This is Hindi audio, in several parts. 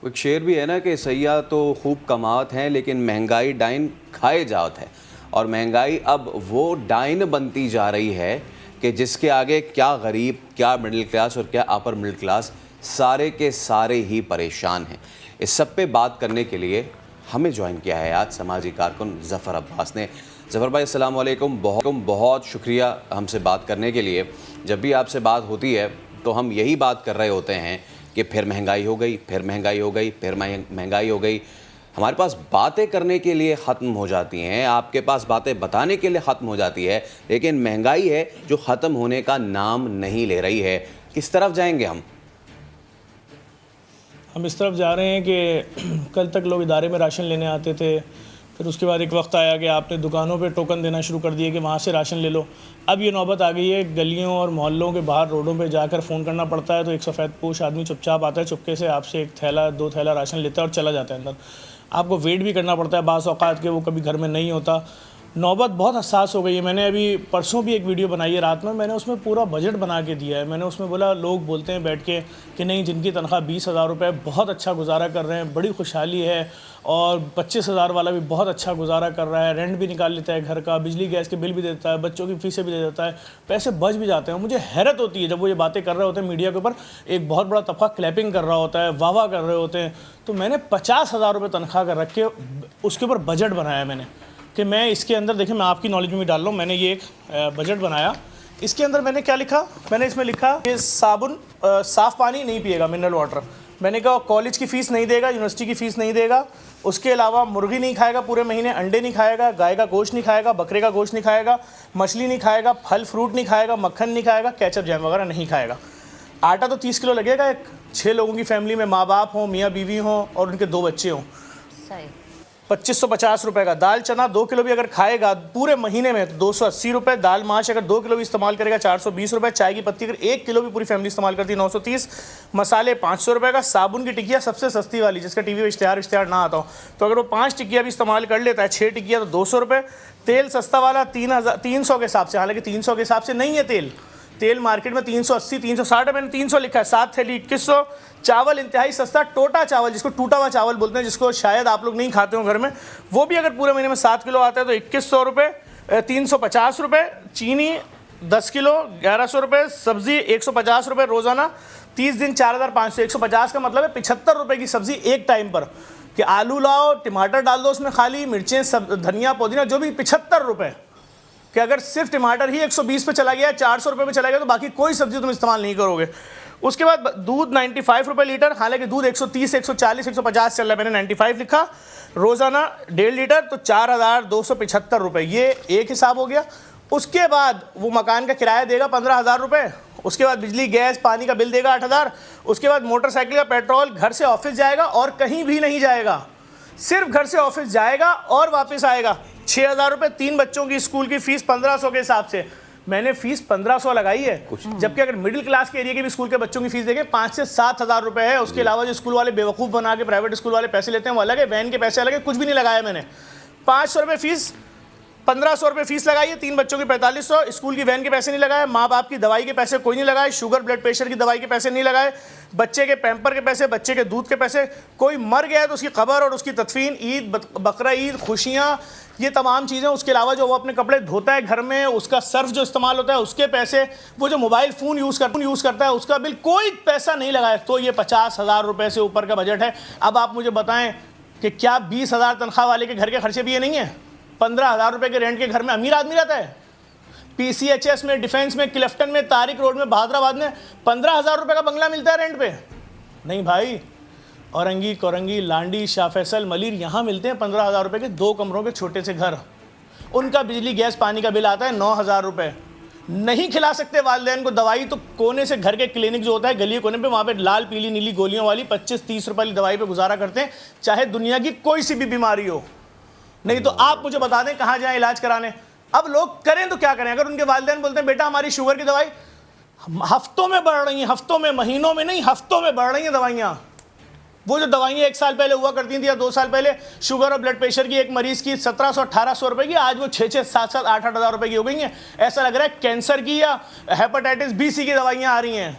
एक शेर भी है ना कि सैया तो खूब कमात हैं लेकिन महंगाई डाइन खाए जात है। और महंगाई अब वो डाइन बनती जा रही है कि जिसके आगे क्या गरीब, क्या मिडिल क्लास और क्या अपर मिडिल क्लास, सारे के सारे ही परेशान हैं। इस सब पे बात करने के लिए हमें ज्वाइन किया है आज समाजी कारकुन ज़फ़र अब्बास ने। ज़फ़र भाई अस्सलाम वालेकुम, बहुत शुक्रिया हमसे बात करने के लिए। जब भी आपसे बात होती है तो हम यही बात कर रहे होते हैं कि फिर महंगाई हो गई, फिर महंगाई हो गई, फिर महंगाई हो गई। हमारे पास बातें करने के लिए ख़त्म हो जाती हैं, आपके पास बातें बताने के लिए ख़त्म हो जाती है, लेकिन महंगाई है जो ख़त्म होने का नाम नहीं ले रही है। किस तरफ जाएंगे हम? इस तरफ जा रहे हैं कि कल तक लोग इदारे में राशन लेने आते थे, फिर उसके बाद एक वक्त आया कि आपने दुकानों पे टोकन देना शुरू कर दिए कि वहाँ से राशन ले लो। अब ये नौबत आ गई है गलियों और मोहल्लों के बाहर रोडों पे जाकर फ़ोन करना पड़ता है, तो एक सफ़ेद पोश आदमी चुपचाप आता है, चुपके से आपसे एक थैला 2 थैला राशन लेता है और चला जाता है अंदर। आपको वेट भी करना पड़ता है बाज़ औक़ात के, वो कभी घर में नहीं होता। नौबत बहुत हसास हो गई है। मैंने अभी परसों भी एक वीडियो बनाई है रात में, मैंने उसमें पूरा बजट बना के दिया है। मैंने उसमें बोला, लोग बोलते हैं बैठ के कि नहीं, जिनकी तनख्वाह 20,000 रुपये बहुत अच्छा गुजारा कर रहे हैं, बड़ी खुशहाली है, और 25,000 वाला भी बहुत अच्छा गुजारा कर रहा है, रेंट भी निकाल लेता है घर का, बिजली गैस के बिल भी देता है, बच्चों की फ़ीसें भी दे देता है, पैसे बच भी जाते हैं। मुझे हैरत होती है जब वो ये बातें कर रहे होते हैं मीडिया के ऊपर, एक बहुत बड़ा तबका क्लैपिंग कर रहा होता है, वाह वाह कर रहे होते हैं। तो मैंने 50,000 रुपये तनख्वाह कर रख के उसके ऊपर बजट बनाया मैंने कि मैं इसके अंदर, देखिए मैं आपकी नॉलेज में भी डाल रहा हूँ, मैंने ये एक बजट बनाया। इसके अंदर मैंने क्या लिखा, मैंने इसमें लिखा कि साबुन साफ़ पानी नहीं पिएगा, मिनरल वाटर। मैंने कहा कॉलेज की फ़ीस नहीं देगा, यूनिवर्सिटी की फ़ीस नहीं देगा। उसके अलावा मुर्गी नहीं खाएगा पूरे महीने, अंडे नहीं खाएगा, गाय का गोश्त नहीं खाएगा, बकरे का गोश्त नहीं खाएगा, मछली नहीं खाएगा, फल फ्रूट नहीं खाएगा, मक्खन नहीं खाएगा, केचप जैम वगैरह नहीं खाएगा। आटा तो 30 किलो लगेगा, एक 6 लोगों की फैमिली में माँ बाप हों, मियाँ बीवी हों और उनके 2 बच्चे हों। 2550 रुपये का। दाल चना 2 किलो भी अगर खाएगा पूरे महीने में तो 280 रुपये। दाल माश अगर 2 किलो भी इस्तेमाल करेगा 420 रुपये। चाय की पत्ती अगर 1 किलो भी पूरी फैमिली इस्तेमाल करती है 930। मसाले 500 रुपये का। साबुन की टिकिया सबसे सस्ती वाली, जिसका टीवी में इश्तिहार ना आता हो, तो अगर वो 5 टिकिया भी इस्तेमाल कर लेता है, 6 टिकिया तो 200 रुपये। तेल सस्ता वाला 300 के हिसाब से, हालांकि 300 के हिसाब से नहीं है तेल मार्केट में 380 360 है, मैंने 300 लिखा है। 7 थैली 2100। चावल इंतहाई सस्ता, टोटा चावल, जिसको टूटा हुआ चावल बोलते हैं, जिसको शायद आप लोग नहीं खाते हो घर में, वो भी अगर पूरे महीने में 7 किलो आता है तो 2100 रुपये, 350 रुपये। चीनी 10 किलो 1100 रुपये। सब्ज़ी 150 रुपये रोज़ाना, 30 दिन 4500। 150 का मतलब है 75 रुपये की सब्ज़ी एक टाइम पर, कि आलू लाओ, टमाटर डाल दो उसमें, खाली मिर्चें, सब धनिया पुदीना जो भी, 75 रुपये। कि अगर सिर्फ टमाटर ही 120 पे चला गया, 400 रुपये पे चला गया, तो बाकी कोई सब्जी तुम इस्तेमाल नहीं करोगे। उसके बाद दूध 95 रुपये लीटर, हालांकि दूध 130 140 150 चल रहा है, मैंने 95 लिखा। रोज़ाना 1.5 लीटर तो 4,275 रुपये, ये एक हिसाब हो गया। उसके बाद वो मकान का किराया देगा 15,000 रुपये। उसके बाद बिजली गैस पानी का बिल देगा 8,000। उसके बाद मोटरसाइकिल का पेट्रोल, घर से ऑफिस जाएगा और कहीं भी नहीं जाएगा, सिर्फ घर से ऑफिस जाएगा और वापस आएगा। 6,000 रुपये। 3 बच्चों की स्कूल की फ़ीस 1500 के हिसाब से, मैंने फ़ीस 1500 लगाई है, जबकि अगर मिडिल क्लास के एरिया के भी स्कूल के बच्चों की फ़ीस देखें 5 से 7,000 रुपये है। उसके अलावा जो स्कूल वाले बेवकूफ़ बना के प्राइवेट स्कूल वाले पैसे लेते हैं वो अलग है, वैन के पैसे अलग है, कुछ भी नहीं लगाया मैंने। 500 रुपये फ़ीस, 1500 रुपये फ़ीस लगाई है। 3 बच्चों की 4500। स्कूल की वैन के पैसे नहीं लगाए, माँ बाप की दवाई के पैसे कोई नहीं लगाए, शुगर ब्लड प्रेशर की दवाई के पैसे नहीं लगाए, बच्चे के पैम्पर के पैसे, बच्चे के दूध के पैसे। कोई मर गया है तो उसकी खबर और उसकी तदफीन, ईद, बकरा ईद, खुशियाँ, ये तमाम चीज़ें। उसके अलावा जो वो अपने कपड़े धोता है घर में, उसका सर्फ जो इस्तेमाल होता है उसके पैसे, वो जो मोबाइल फ़ोन यूज़ करता है उसका बिल, कोई पैसा नहीं लगाए। तो ये 50,000 रुपये से ऊपर का बजट है। अब आप मुझे बताएं कि क्या 20,000 तनख्वाह वाले के घर के खर्चे भी ये नहीं है? 15,000 रुपये के रेंट के घर में अमीर आदमी रहता है? PCHS में, डिफेंस में, क्लिफ्टन में, तारिक रोड में, बहादुराबाद में 15,000 रुपये का बंगला मिलता है रेंट पे? नहीं भाई, औरंगी, कोरंगी, लांडी, शाह फैसल, मलिर, यहाँ मिलते हैं 15,000 रुपये के 2 कमरों के छोटे से घर। उनका बिजली गैस पानी का बिल आता है 9,000 रुपये। नहीं खिला सकते वालिदैन को दवाई, तो कोने से घर के क्लिनिक जो होता है गली कोने पे, वहाँ पे लाल पीली नीली गोलियों वाली 25-30 रुपये की दवाई पे गुजारा करते हैं, चाहे दुनिया की कोई सी भी बीमारी हो। नहीं तो आप मुझे बता दें कहाँ जाएं इलाज कराने। अब लोग करें तो क्या करें? अगर उनके वालिदैन बोलते हैं बेटा हमारी शुगर की दवाई हफ्तों में बढ़ रही हैं, हफ्तों में, महीनों में नहीं, हफ्तों में बढ़ रही हैं दवाइयाँ। वो जो दवाइयाँ 1 साल पहले हुआ करती थी या 2 साल पहले, शुगर और ब्लड प्रेशर की एक मरीज की 1700-1800 रुपये की, आज वो 6-6, 7-7, 8-8 हज़ार रुपये की हो गई हैं। ऐसा लग रहा है कैंसर की या हेपेटाइटिस B, C की दवाइयाँ आ रही हैं।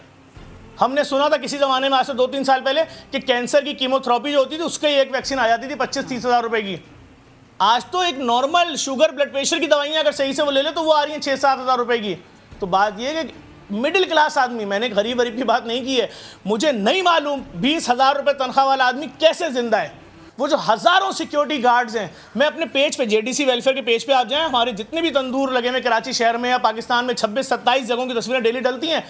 हमने सुना था किसी ज़माने में, आज से 2-3 साल पहले, कि कैंसर की कीमोथेरेपी जो होती थी उसकी एक वैक्सीन आ जाती थी 25-30 हज़ार रुपए की। आज तो एक नॉर्मल शुगर ब्लड प्रेशर की दवाइयाँ अगर सही से वो ले ले तो वो आ रही हैं 6-7 हज़ार रुपए की। तो बात ये है कि मिडिल क्लास आदमी, मैंने गरीब वरीब की बात नहीं की है, मुझे नहीं मालूम 20,000 रुपये तनख्वाह वाला आदमी कैसे जिंदा है। वो जो हज़ारों सिक्योरिटी गार्ड्स हैं, मैं अपने पेज पे, जेडीसी वेलफेयर के पेज पे आप जाएं, हमारे जितने भी तंदूर लगे हुए कराची शहर में या पाकिस्तान में 26-27 जगहों की तस्वीरें डेली डलती हैं,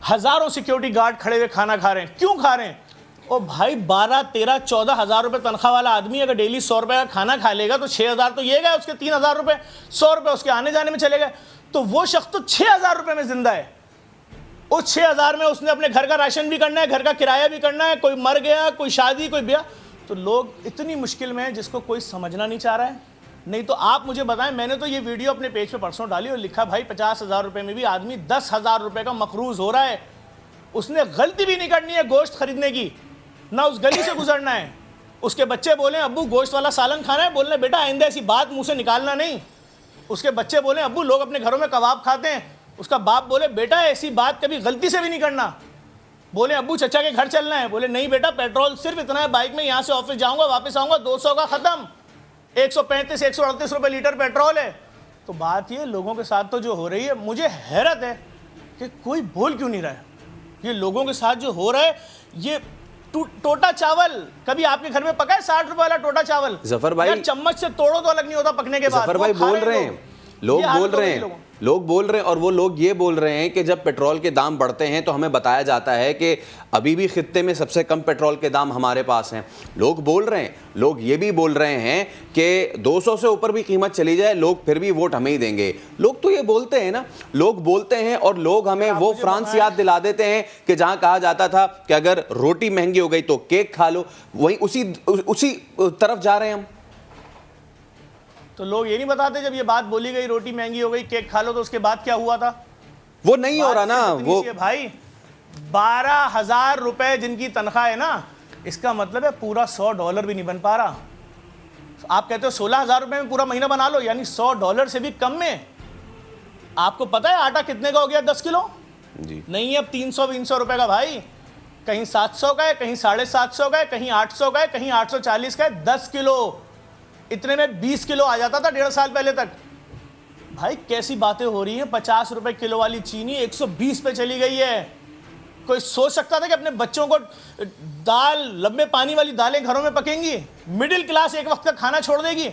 हज़ारों सिक्योरिटी गार्ड खड़े हुए खाना खा रहे हैं। क्यों खा रहे हैं? और भाई 12-13-14 हज़ार रुपये तनख्वाह वाला आदमी अगर डेली 100 रुपये का खाना खा लेगा तो 6,000 तो ये गए उसके, 3,000 रुपये, 100 रुपये उसके आने जाने में चले गए, तो वो शख्स तो 6,000 रुपये में जिंदा है। उस 6,000 में उसने अपने घर का राशन भी करना है, घर का किराया भी करना है, कोई मर गया, कोई शादी, कोई ब्याह। तो लोग इतनी मुश्किल में हैं जिसको कोई समझना नहीं चाह रहा है। नहीं तो आप मुझे बताएं, मैंने तो ये वीडियो अपने पेज पे परसों डाली और लिखा भाई 50,000 रुपये में भी आदमी 10,000 रुपये का मकरूज हो रहा है। उसने गलती भी नहीं करनी है गोश्त खरीदने की, ना उस गली से गुजरना है। उसके बच्चे बोले अब्बू गोश्त वाला सालन खाना है, बोलने बेटा आइंदा ऐसी बात मुंह से निकालना नहीं। उसके बच्चे बोले अब्बू लोग अपने घरों में कबाब खाते हैं, उसका बाप बोले बेटा ऐसी बात कभी गलती से भी नहीं करना। बोले अब्बू चचा के घर चलना है, बोले नहीं बेटा पेट्रोल सिर्फ इतना है बाइक में, यहाँ से ऑफिस जाऊँगा वापस आऊँगा 200 का ख़त्म, 135-138 रुपये लीटर पेट्रोल है। तो बात ये लोगों के साथ तो जो हो रही है, मुझे हैरत है कि कोई बोल क्यों नहीं रहा है। ये लोगों के साथ जो हो रहा है, ये टोटा चावल कभी आपके घर में पका है? 60 रुपए वाला टोटा चावल जफर भाई, चम्मच से तोड़ो तो अलग नहीं होता पकने के बाद। जफर भाई बोल रहे हैं, लोग बोल रहे हैं, लोग बोल रहे हैं, और वो लोग ये बोल रहे हैं कि जब पेट्रोल के दाम बढ़ते हैं तो हमें बताया जाता है कि अभी भी खित्ते में सबसे कम पेट्रोल के दाम हमारे पास हैं। लोग बोल रहे हैं, लोग ये भी बोल रहे हैं कि 200 से ऊपर भी कीमत चली जाए लोग फिर भी वोट हमें ही देंगे। लोग तो ये बोलते हैं ना, लोग बोलते हैं, और लोग हमें वो फ्रांस याद दिला देते हैं कि जहां कहा जाता था कि अगर रोटी महंगी हो गई तो केक खा लो, वहीं उसी तरफ जा रहे हैं हम। तो लोग ये नहीं बताते जब ये बात बोली गई रोटी महंगी हो गई केक खा लो तो उसके बाद क्या हुआ था? वो नहीं हो रहा ना। वो भाई 12,000 रुपए जिनकी तनख्वाह है ना, इसका मतलब है पूरा $100 भी नहीं बन पा रहा। आप कहते हो 16,000 रुपए में पूरा महीना बना लो, यानी $100 से भी कम में। आपको पता है आटा कितने का हो गया 10 किलो? जी नहीं, अब 300-300 रुपए का भाई, कहीं 700 का है, कहीं 750 का है, कहीं 800 का है, कहीं 840 का है। 10 किलो, इतने में 20 किलो आ जाता था 1.5 साल पहले तक। भाई कैसी बातें हो रही हैं? 50 रुपए किलो वाली चीनी 120 पे चली गई है। कोई सोच सकता था कि अपने बच्चों को दाल, लंबे पानी वाली दालें घरों में पकेंगी? मिडिल क्लास एक वक्त का खाना छोड़ देगी?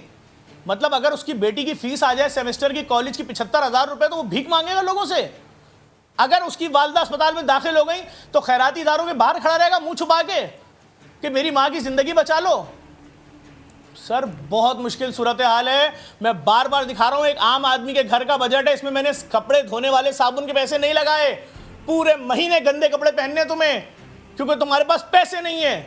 मतलब अगर उसकी बेटी की फीस आ जाए सेमेस्टर की कॉलेज की 75,000 रुपए तो वो भीख मांगेगा लोगों से। अगर उसकी वालदा अस्पताल में दाखिल हो गई तो खैराती इदारों के बाहर खड़ा रहेगा मुंह छुपा के कि मेरी माँ की जिंदगी बचा लो। सर बहुत मुश्किल सूरत हाल है। मैं बार बार दिखा रहा हूं, एक आम आदमी के घर का बजट है, इसमें मैंने कपड़े धोने वाले साबुन के पैसे नहीं लगाए। पूरे महीने गंदे कपड़े पहनने तुम्हें, क्योंकि तुम्हारे पास पैसे नहीं है।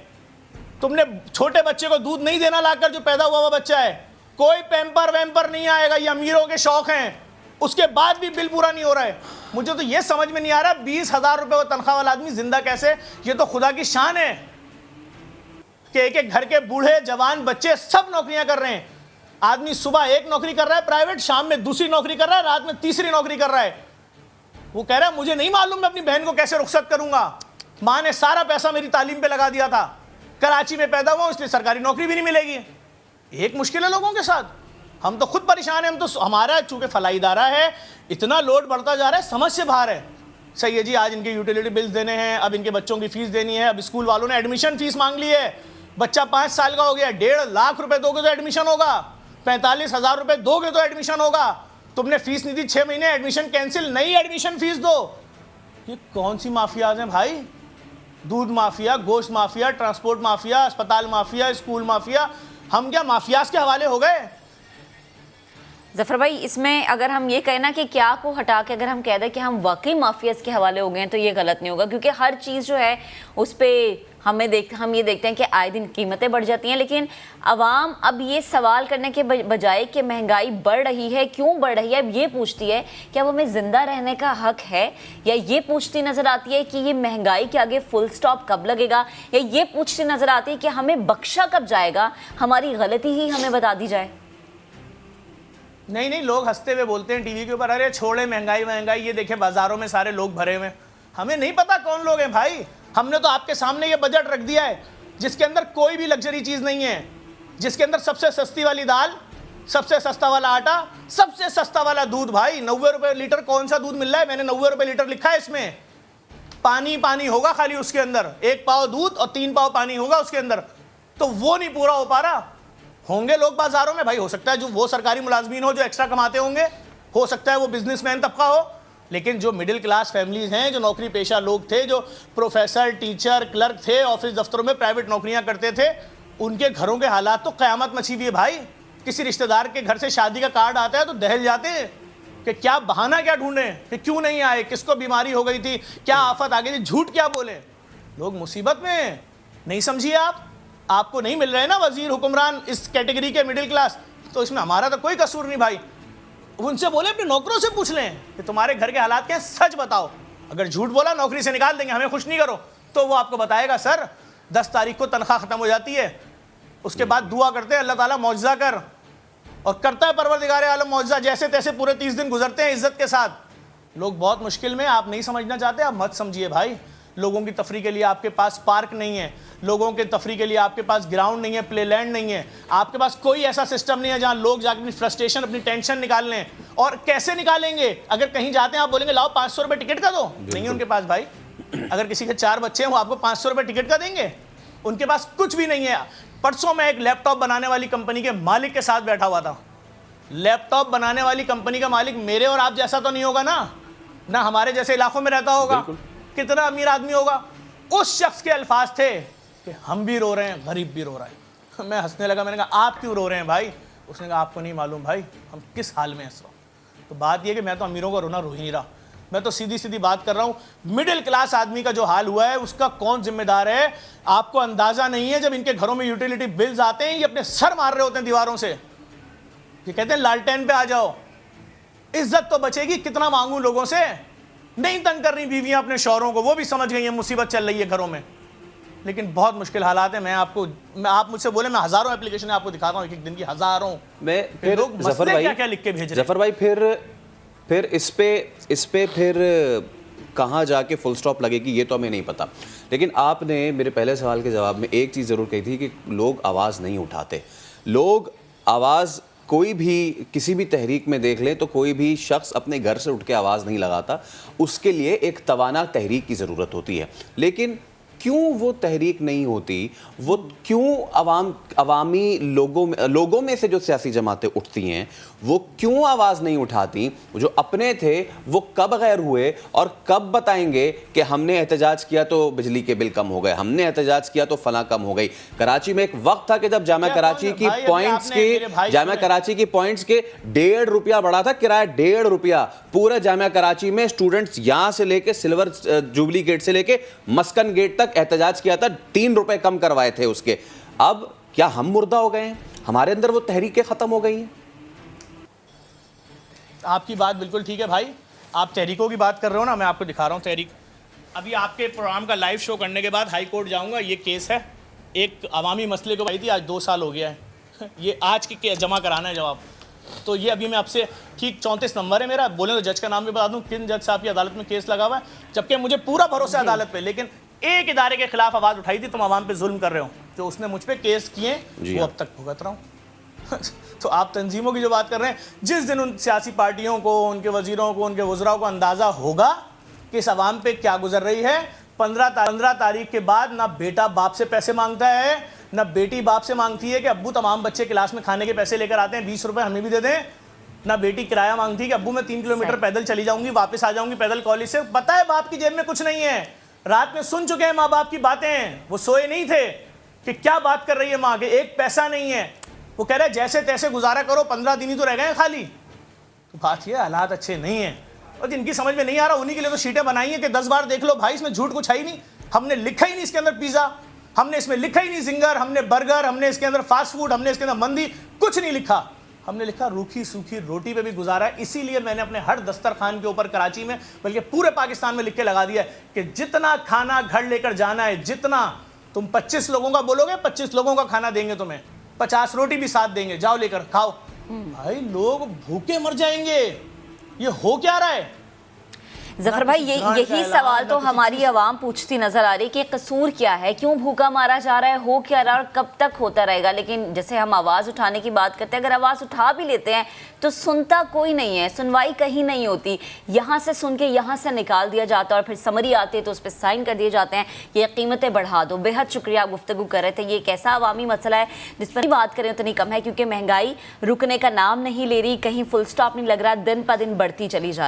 तुमने छोटे बच्चे को दूध नहीं देना लाकर, जो पैदा हुआ बच्चा है, कोई पैम्पर वैम्पर नहीं आएगा, ये अमीरों के शौक हैं। उसके बाद भी बिल पूरा नहीं हो रहा है। मुझे तो ये समझ में नहीं आ रहा 20,000 रुपये तनख्वाह वाला आदमी जिंदा कैसे? ये तो खुदा की शान है कि एक एक घर के बूढ़े जवान बच्चे सब नौकरियां कर रहे हैं। आदमी सुबह एक नौकरी कर रहा है प्राइवेट, शाम में दूसरी नौकरी कर रहा है, रात में तीसरी नौकरी कर रहा है। वो कह रहा है मुझे नहीं मालूम मैं अपनी बहन को कैसे रुखसत करूंगा, माँ ने सारा पैसा मेरी तालीम पे लगा दिया था, कराची में पैदा हुआ इसलिए सरकारी नौकरी भी नहीं मिलेगी। एक मुश्किल है लोगों के साथ। हम तो खुद परेशान हैं। हम तो, हमारा चूंकि फलाई इदारा है, इतना लोड बढ़ता जा रहा है, समझ से बाहर है। सही है जी, आज इनके यूटिलिटी बिल्स देने हैं, अब इनके बच्चों की फीस देनी है, अब स्कूल वालों ने एडमिशन फीस मांग ली है। बच्चा 5 साल का हो गया, 1.5 लाख रुपए दोगे तो एडमिशन होगा, 45,000 रुपए दोगे तो एडमिशन होगा। तुमने फीस नहीं दी 6 महीने, एडमिशन कैंसिल, नई एडमिशन फीस दो। ये कौन सी माफियाज हैं भाई? दूध माफिया, गोश्त माफिया, ट्रांसपोर्ट माफिया, अस्पताल माफिया, स्कूल माफिया। हम क्या माफियाज के हवाले हो गए? जफर भाई, इसमें अगर हम ये कहें ना कि क्या को हटा के अगर हम कह दें कि हम वाकई माफियाज के हवाले हो गए हैं तो ये गलत नहीं होगा, क्योंकि हर चीज़ जो है उस पर हम ये देखते हैं कि आए दिन कीमतें बढ़ जाती हैं। लेकिन आवाम अब ये सवाल करने के बजाय कि महंगाई बढ़ रही है, क्यों बढ़ रही है, अब ये पूछती है कि अब हमें ज़िंदा रहने का हक है, या ये पूछती नज़र आती है कि ये महंगाई के आगे फुल स्टॉप कब लगेगा, या ये पूछती नज़र आती है कि हमें बख्शा कब जाएगा, हमारी गलती ही हमें बता दी जाए। नहीं, लोग हंसते हुए बोलते हैं टीवी के ऊपर, अरे छोड़े महंगाई महंगाई, ये देखे बाजारों में सारे लोग भरे हुए। हमें नहीं पता कौन लोग हैं भाई। हमने तो आपके सामने ये बजट रख दिया है जिसके अंदर कोई भी लग्जरी चीज नहीं है, जिसके अंदर सबसे सस्ती वाली दाल, सबसे सस्ता वाला आटा, सबसे सस्ता वाला दूध। भाई 90 रुपए लीटर कौन सा दूध मिल रहा है? मैंने 90 रुपए लीटर लिखा है इसमें। पानी पानी होगा खाली उसके अंदर, 1 पाव दूध और 3 पाव पानी होगा उसके अंदर, तो वो नहीं पूरा हो पा रहा। होंगे लोग बाजारों में, भाई हो सकता है जो वो सरकारी मुलाजमीन हो जो एक्स्ट्रा कमाते होंगे, हो सकता है वो बिजनेसमैन तबका हो, लेकिन जो मिडिल क्लास फैमिलीज हैं, जो नौकरी पेशा लोग थे, जो प्रोफेसर, टीचर, क्लर्क थे, ऑफिस दफ्तरों में प्राइवेट नौकरियां करते थे, उनके घरों के हालात तो क़यामत मची हुई है भाई। किसी रिश्तेदार के घर से शादी का कार्ड आता है तो दहल जाते हैं कि क्या बहाना क्या ढूंढें कि क्यों नहीं आए, किसको बीमारी हो गई थी, क्या आफत आ गई थी, झूठ क्या बोले। लोग मुसीबत में, नहीं समझिए आपको नहीं मिल रहे ना वजीर हुक्मरान इस कैटेगरी के मिडिल क्लास, तो इसमें हमारा तो कोई कसूर नहीं भाई। उनसे बोले, अपने नौकरों से पूछ लें कि तुम्हारे घर के हालात क्या हैं, सच बताओ। अगर झूठ बोला नौकरी से निकाल देंगे, हमें खुश नहीं करो, तो वो आपको बताएगा सर 10 तारीख को तनख्वाह खत्म हो जाती है। उसके बाद दुआ करते हैं अल्लाह ताला मौजज़ा कर, और करता है परवरदिगार आलम मौजज़ा, जैसे तैसे पूरे 30 दिन गुजरते हैं इज्जत के साथ। लोग बहुत मुश्किल में, आप नहीं समझना चाहते, आप मत समझिए भाई। लोगों की तफरी के लिए आपके पास पार्क नहीं है, लोगों के तफरी के लिए आपके पास ग्राउंड नहीं है, प्ले लैंड नहीं है, आपके पास कोई ऐसा सिस्टम नहीं है जहां लोग जाकर अपनी फ्रस्ट्रेशन, अपनी टेंशन निकाल लें। और कैसे निकालेंगे? अगर कहीं जाते हैं आप बोलेंगे लाओ 500 रुपये टिकट का दो, नहीं है उनके पास भाई। अगर किसी के 4 बच्चे हैं वो आपको 500 रुपये टिकट का देंगे? उनके पास कुछ भी नहीं है। परसों मैं एक लैपटॉप बनाने वाली कंपनी के मालिक के साथ बैठा हुआ था। लैपटॉप बनाने वाली कंपनी का मालिक मेरे और आप जैसा तो नहीं होगा ना हमारे जैसे इलाकों में रहता होगा, कितना अमीर आदमी होगा। उस शख्स के अल्फाज थे कि हम भी रो रहे हैं, गरीब भी रो रहा है। मैं हंसने लगा, मैंने कहा आप क्यों रो रहे हैं भाई? उसने कहा आपको नहीं मालूम भाई हम किस हाल में इस वक्त। तो बात यह कि मैं तो अमीरों का रोना रो ही नहीं रहा, मैं तो सीधी सीधी बात कर रहा हूँ। मिडिल क्लास आदमी का जो हाल हुआ है उसका कौन जिम्मेदार है? आपको अंदाजा नहीं है, जब इनके घरों में यूटिलिटी बिल्स आते हैं ये अपने सर मार रहे होते हैं दीवारों से, ये कहते हैं लालटेन पे आ जाओ, इज्जत तो बचेगी। कितना मांगू लोगों से? नहीं तंग करनी बीवियां अपने शौहरों को, वो भी समझ गई है मुसीबत चल रही है घरों में, लेकिन बहुत मुश्किल हालात है। आप मुझसे बोले, मैं हजारों एप्लीकेशन आपको दिखाता हूँ, एक दिन की हजारों। मैं फिर लोग मसले क्या क्या लिख के भेज रहे हैं। जफर भाई फिर इस पे फिर कहाँ जाके फुल स्टॉप लगेगी ये तो हमें नहीं पता, लेकिन आपने मेरे पहले सवाल के जवाब में एक चीज़ ज़रूर कही थी कि लोग आवाज़ नहीं उठाते। लोग आवाज़, कोई भी किसी भी तहरीक में देख लें तो कोई भी शख्स अपने घर से उठ के आवाज़ नहीं लगाता, उसके लिए एक तवाना तहरीक की ज़रूरत होती है। लेकिन क्यों वो तहरीक नहीं होती? वो क्यों अवामी लोगों में से जो सियासी जमातें उठती हैं वो क्यों आवाज़ नहीं उठाती? जो अपने थे वो कब गैर हुए और कब बताएंगे कि हमने एहतजाज किया तो बिजली के बिल कम हो गए, हमने एहतजाज किया तो फला कम हो गई। कराची में एक वक्त था कि जब जामिया कराची की पॉइंट्स के 1.5 रुपया बढ़ा था किराया, 1.5 रुपया। पूरे जामिया कराची में स्टूडेंट्स यहाँ से लेके सिल्वर जुबली गेट से लेके मस्कन गेट तक एहतजाज किया था, 3 रुपए कम करवाए थे उसके। अब क्या हम मुर्दा हो गए हैं? हमारे अंदर वो तहरीकें खत्म हो गई हैं? आपकी बात बिल्कुल ठीक है भाई, आप तहरीकों की बात कर रहे हो ना, मैं आपको दिखा रहा हूँ तहरीक। अभी आपके प्रोग्राम का लाइव शो करने के बाद हाई कोर्ट जाऊँगा। ये केस है, एक अवामी मसले को आई थी, आज 2 साल हो गया है। ये आज के जमा कराना है जवाब, तो ये अभी मैं आपसे ठीक 34 नंबर है मेरा। बोले तो जज का नाम भी बता दूँ, किन जज साहब की अदालत में केस लगा हुआ है, जबकि मुझे पूरा भरोसा है अदालत पे। लेकिन एक इदारे के खिलाफ आवाज़ उठाई थी, तुम आवाम पे जुल्म कर रहे हो, तो उसने मुझ पे केस किए, वो अब तक भुगत रहा हूँ। तो आप तंजीमों की जो बात कर रहे हैं, जिस दिन उन सियासी पार्टियों को, उनके वजीरों को, उनके वज़राओं को अंदाज़ा होगा कि इस आवाम पे क्या गुजर रही है, 15 तारीख के बाद ना बेटा बाप से पैसे मांगता है, ना बेटी बाप से मांगती है कि अब्बू तमाम बच्चे क्लास में खाने के पैसे लेकर आते हैं, 20 रुपये हमें भी दे दें। ना बेटी किराया मांगती है कि अब्बू मैं 3 किलोमीटर पैदल चली जाऊंगी, वापस आ जाऊंगी पैदल कॉलेज से। पता है बाप की जेब में कुछ नहीं है, रात में सुन चुके हैं माँ बाप की बातें, वो सोए नहीं थे कि क्या बात कर रही है माँ के, एक पैसा नहीं है। वो कह रहे हैं जैसे तैसे गुजारा करो, 15 दिन ही तो रह गए हैं खाली। तो बात ये, हालात अच्छे नहीं है, और जिनकी समझ में नहीं आ रहा उन्हीं के लिए तो शीटें बनाई हैं कि 10 बार देख लो भाई, इसमें झूठ कुछ है ही नहीं। हमने लिखा ही नहीं इसके अंदर पिज़्ज़ा, हमने इसमें लिखा ही नहीं जिंगर, हमने बर्गर, हमने इसके अंदर फास्ट फूड, हमने इसके अंदर मंदी, कुछ नहीं लिखा। हमने लिखा रूखी सूखी रोटी पे भी गुजारा है। इसीलिए मैंने अपने हर दस्तरखान के ऊपर कराची में, बल्कि पूरे पाकिस्तान में लिख के लगा दिया है कि जितना खाना घर लेकर जाना है, जितना तुम 25 लोगों का बोलोगे 25 लोगों का खाना देंगे, तुम्हें 50 रोटी भी साथ देंगे, जाओ लेकर खाओ। भाई लोग भूखे मर जाएंगे, ये हो क्या रहा है? जफर भाई यही सवाल तो हमारी आवाम पूछती नजर आ रही कि कसूर क्या है, क्यों भूखा मारा जा रहा है, हो क्या रहा है और कब तक होता रहेगा। लेकिन जैसे हम आवाज़ उठाने की बात करते हैं, अगर आवाज़ उठा भी लेते हैं तो सुनता कोई नहीं है, सुनवाई कहीं नहीं होती। यहाँ से सुन के यहाँ से निकाल दिया जाता है और फिर समरी आती है तो उस पर साइन कर दिए जाते हैं कि कीमतें बढ़ा दो। बेहद शुक्रिया, आप गुफ्तगू कर रहे थे। ये एक ऐसा अवामी मसला है जिस पर बात करें उतनी कम है, क्योंकि महंगाई रुकने का नाम नहीं ले रही, कहीं फुल स्टॉप नहीं लग रहा, दिन ब दिन बढ़ती चली जा रही।